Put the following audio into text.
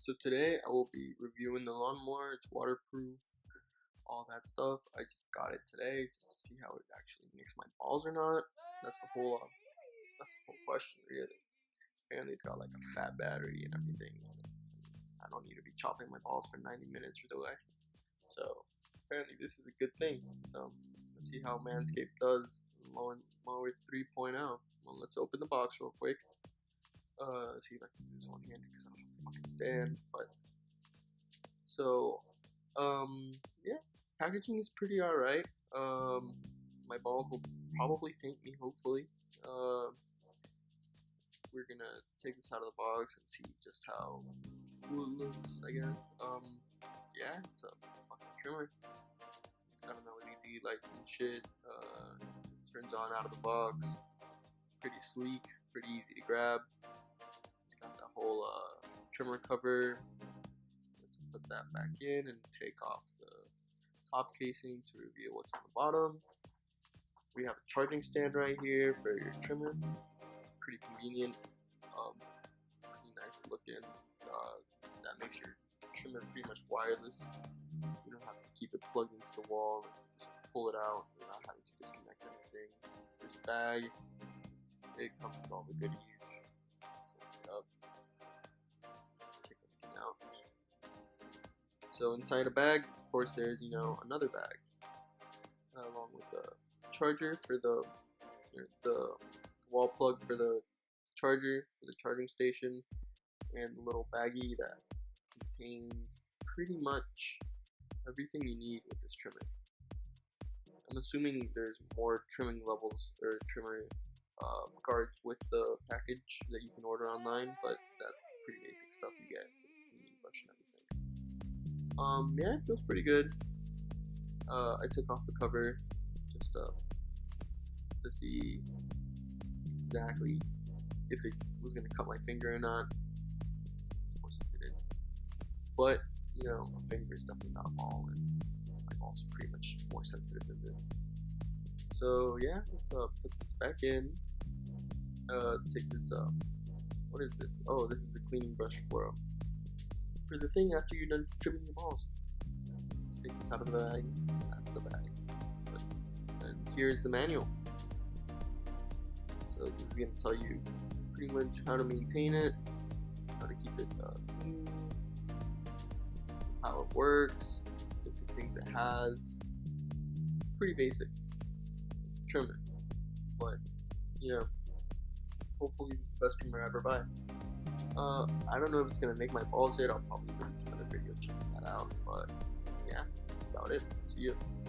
So today I will be reviewing the lawnmower. It's waterproof, all that stuff. I just got it today just to see how it actually makes my balls or not. That's the whole question, really. Apparently, it's got like a fat battery and everything on it. I don't need to be chopping my balls for 90 minutes or the way. So apparently, this is a good thing. So let's see how Manscaped does. Mower 3.0. Well, let's open the box real quick. See if I can do this one handed because I don't have a fucking stand. But so, yeah, packaging is pretty alright. My balls will probably thank me. Hopefully, we're gonna take this out of the box and see just how cool it looks. I guess. Yeah, it's a fucking trimmer. It's got an LED light and shit. Turns on out of the box. Pretty sleek. Pretty easy to grab. It's got that whole trimmer cover. Let's put that back in and take off the top casing to reveal what's on the bottom. We have a charging stand right here for your trimmer. Pretty convenient. Pretty nice looking. That makes your trimmer pretty much wireless. You don't have to keep it plugged into the wall. Just pull it out without having to disconnect anything. This bag, it comes with all the goodies. Let's open it up. Let's take everything out. So inside a bag, of course, there's another bag along with a charger for the wall plug for the charger for the charging station, and a little baggie that contains pretty much everything you need with this trimmer. I'm assuming there's more trimming levels or trimmer cards with the package that you can order online, but that's pretty basic stuff you get with the cleaning brush and everything. Yeah, it feels pretty good. I took off the cover just to see exactly if it was gonna cut my finger or not. Of course it didn't. But a finger is definitely not a ball, and my balls are pretty much more sensitive than this. So yeah, let's put this back in. Take this what is this? Oh, this is the cleaning brush for the thing after you're done trimming your balls. Let's take this out of the bag. That's the bag. And here's the manual. So this is gonna tell you pretty much how to maintain it, how to keep it clean, how it works, different things it has. Pretty basic. It's a trimmer, but hopefully it's the best trimmer I ever buy. I don't know if it's gonna make my balls yet. I'll probably release another video checking that out. But yeah, that's about it. See you.